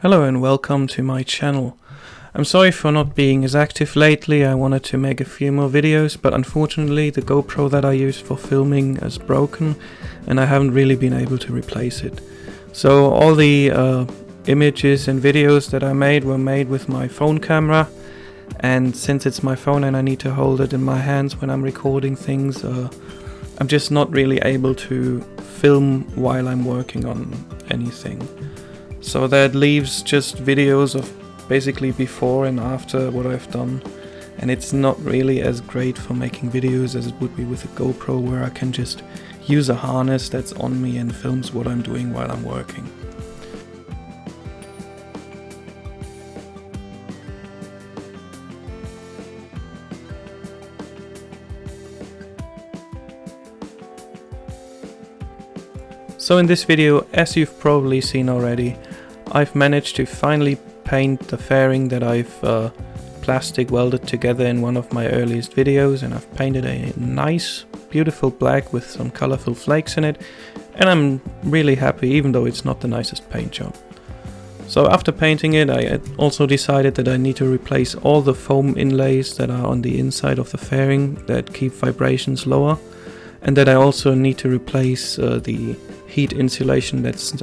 Hello and welcome to my channel. I'm sorry for not being as active lately. I wanted to make a few more videos, but unfortunately the GoPro that I use for filming is broken and I haven't really been able to replace it. So all the images and videos that I made were made with my phone camera, and since it's my phone and I need to hold it in my hands when I'm recording things, I'm just not really able to film while I'm working on anything. So that leaves just videos of basically before and after what I've done, and it's not really as great for making videos as it would be with a GoPro, where I can just use a harness that's on me and films what I'm doing while I'm working. So in this video, as you've probably seen already, I've managed to finally paint the fairing that I've plastic welded together in one of my earliest videos, and I've painted a nice, beautiful black with some colorful flakes in it, and I'm really happy, even though it's not the nicest paint job. So after painting it, I also decided that I need to replace all the foam inlays that are on the inside of the fairing that keep vibrations lower, and that I also need to replace the heat insulation that's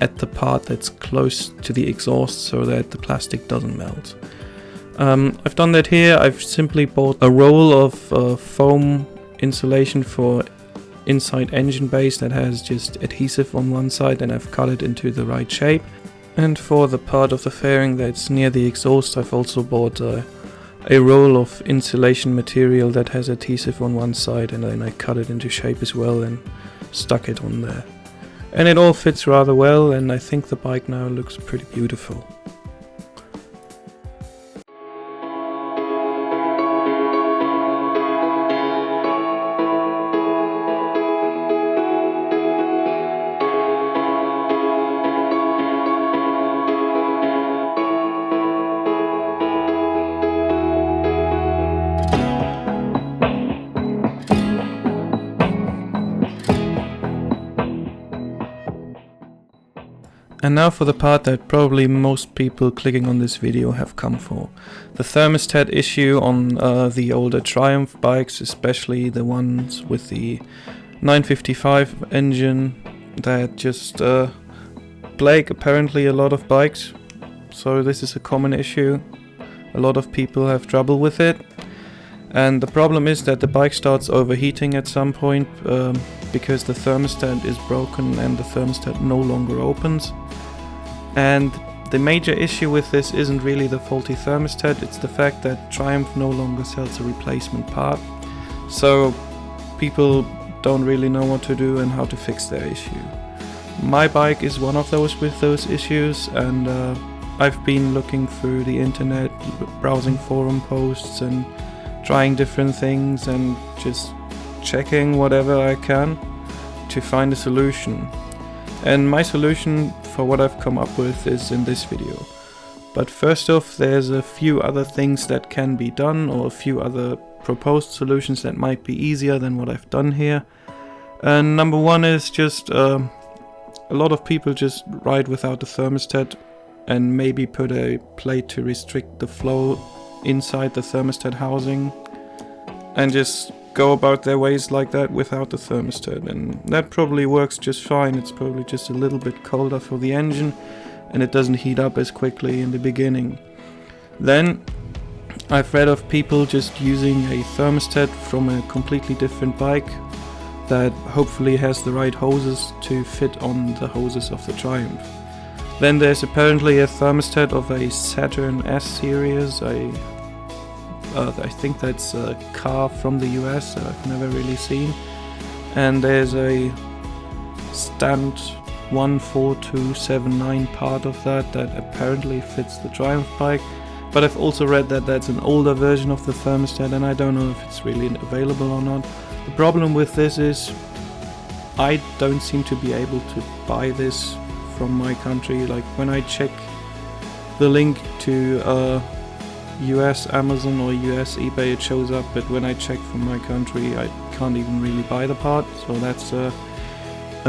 at the part that's close to the exhaust, so that the plastic doesn't melt. I've done that here. I've simply bought a roll of foam insulation for inside engine bays that has just adhesive on one side, and I've cut it into the right shape. And for the part of the fairing that's near the exhaust, I've also bought a roll of insulation material that has adhesive on one side, and then I cut it into shape as well and stuck it on there. And it all fits rather well, and I think the bike now looks pretty beautiful. And now for the part that probably most people clicking on this video have come for. The thermostat issue on the older Triumph bikes, especially the ones with the 955 engine, that just plague apparently a lot of bikes. So this is a common issue. A lot of people have trouble with it. And the problem is that the bike starts overheating at some point because the thermostat is broken and the thermostat no longer opens. And the major issue with this isn't really the faulty thermostat, it's the fact that Triumph no longer sells a replacement part. So people don't really know what to do and how to fix their issue. My bike is one of those with those issues, and I've been looking through the internet, browsing forum posts and trying different things and just checking whatever I can to find a solution. And my solution for what I've come up with is in this video. But first off, there's a few other things that can be done, or a few other proposed solutions that might be easier than what I've done here. And number one is just a lot of people just ride without a thermostat and maybe put a plate to restrict the flow inside the thermostat housing, and just go about their ways like that without the thermostat, and that probably works just fine. It's probably just a little bit colder for the engine and it doesn't heat up as quickly in the beginning. Then I've read of people just using a thermostat from a completely different bike that hopefully has the right hoses to fit on the hoses of the Triumph. Then there's apparently a thermostat of a Saturn S series. I think that's a car from the US that I've never really seen. And there's a stand 14279 part of that apparently fits the Triumph bike. But I've also read that that's an older version of the thermostat, and I don't know if it's really available or not. The problem with this is I don't seem to be able to buy this from my country. Like when I check the link to US Amazon or US eBay, it shows up, but when I check from my country I can't even really buy the part, so that's a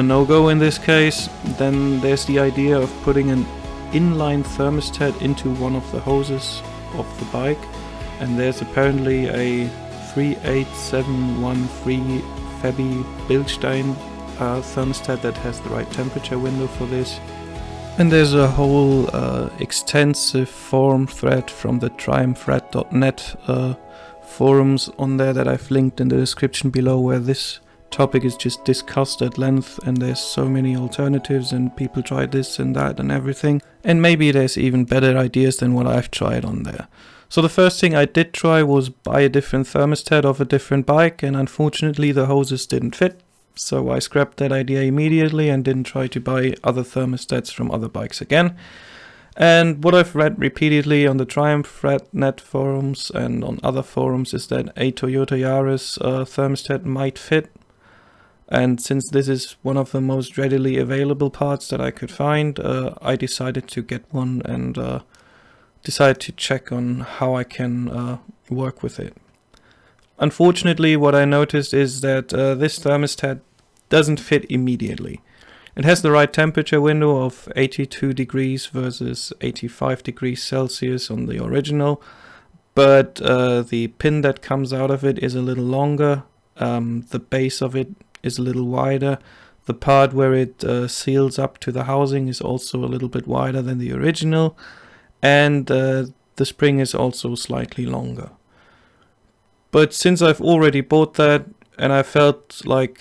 no-go in this case. Then there's the idea of putting an inline thermostat into one of the hoses of the bike, and there's apparently a 38713 Fabi Bilstein thermostat that has the right temperature window for this. And there's a whole extensive forum thread from the triumphrat.net forums on there that I've linked in the description below, where this topic is just discussed at length, and there's so many alternatives and people try this and that and everything, and maybe there's even better ideas than what I've tried on there. So the first thing I did try was buy a different thermostat of a different bike, and unfortunately the hoses didn't fit, so I scrapped that idea immediately and didn't try to buy other thermostats from other bikes again. And what I've read repeatedly on the triumphrat.net forums and on other forums is that a Toyota Yaris thermostat might fit. And since this is one of the most readily available parts that I could find, I decided to get one and decided to check on how I can work with it. Unfortunately, what I noticed is that this thermostat doesn't fit immediately. It has the right temperature window of 82 degrees versus 85 degrees Celsius on the original, but the pin that comes out of it is a little longer, the base of it is a little wider, the part where it seals up to the housing is also a little bit wider than the original, and the spring is also slightly longer. But since I've already bought that and I felt like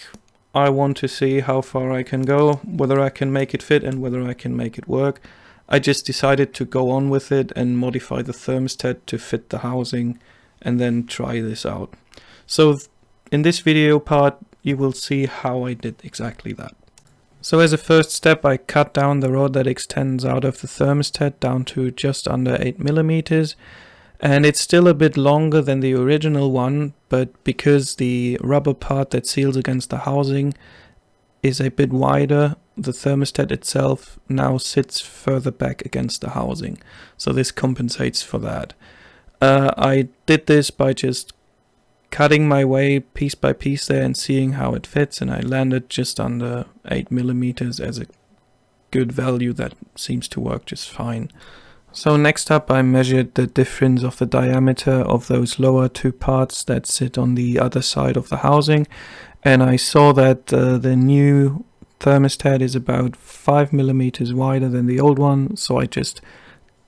I want to see how far I can go, whether I can make it fit and whether I can make it work, I just decided to go on with it and modify the thermostat to fit the housing and then try this out. So in this video part you will see how I did exactly that. So as a first step, I cut down the rod that extends out of the thermostat down to just under 8 millimeters. And it's still a bit longer than the original one, but because the rubber part that seals against the housing is a bit wider, the thermostat itself now sits further back against the housing. So this compensates for that. I did this by just cutting my way piece by piece there and seeing how it fits, and I landed just under 8 millimeters as a good value that seems to work just fine. So next up I measured the difference of the diameter of those lower two parts that sit on the other side of the housing, and I saw that the new thermostat is about 5 millimeters wider than the old one, so I just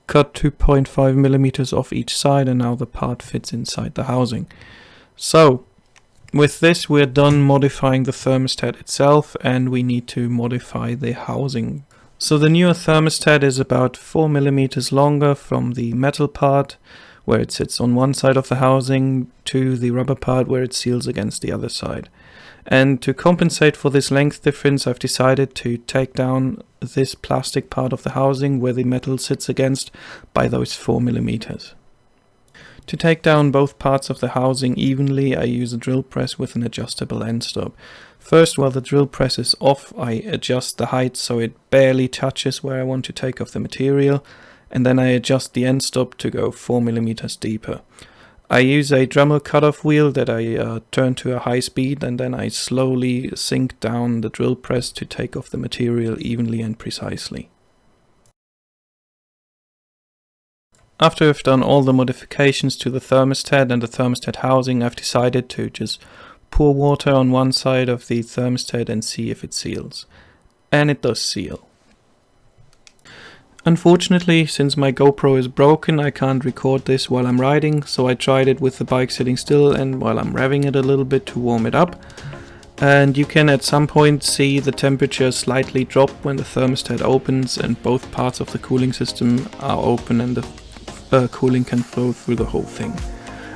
cut 2.5 millimeters off each side, and now the part fits inside the housing. So with this we're done modifying the thermostat itself, and we need to modify the housing. So the newer thermostat is about 4 millimeters longer from the metal part where it sits on one side of the housing to the rubber part where it seals against the other side. And to compensate for this length difference, I've decided to take down this plastic part of the housing where the metal sits against by those 4 millimeters. To take down both parts of the housing evenly, I use a drill press with an adjustable end stop. First, while the drill press is off, I adjust the height so it barely touches where I want to take off the material, and then I adjust the end stop to go 4 millimeters deeper. I use a Dremel cutoff wheel that I turn to a high speed, and then I slowly sink down the drill press to take off the material evenly and precisely. After I've done all the modifications to the thermostat and the thermostat housing, I've decided to just pour water on one side of the thermostat and see if it seals. And it does seal. Unfortunately, since my GoPro is broken, I can't record this while I'm riding, so I tried it with the bike sitting still and while I'm revving it a little bit to warm it up. And you can at some point see the temperature slightly drop when the thermostat opens and both parts of the cooling system are open and the cooling can flow through the whole thing.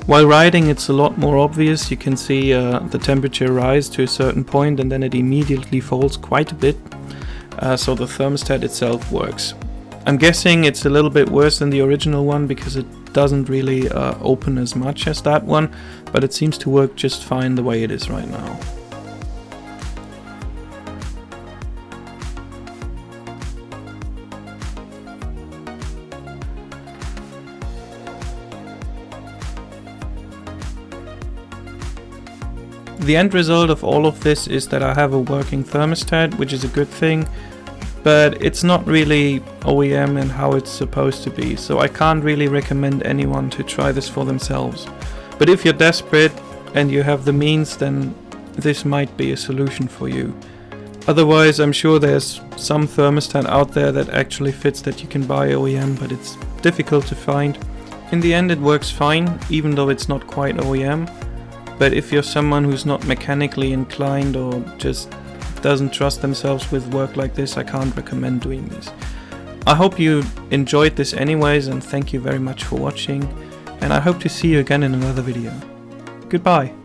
While riding, it's a lot more obvious. You can see the temperature rise to a certain point and then it immediately falls quite a bit, so the thermostat itself works. I'm guessing it's a little bit worse than the original one because it doesn't really open as much as that one, but it seems to work just fine the way it is right now. The end result of all of this is that I have a working thermostat, which is a good thing, but it's not really OEM and how it's supposed to be, so I can't really recommend anyone to try this for themselves. But if you're desperate and you have the means, then this might be a solution for you. Otherwise, I'm sure there's some thermostat out there that actually fits that you can buy OEM, but it's difficult to find. In the end, it works fine, even though it's not quite OEM. But if you're someone who's not mechanically inclined or just doesn't trust themselves with work like this, I can't recommend doing this. I hope you enjoyed this anyways, and thank you very much for watching, and I hope to see you again in another video. Goodbye.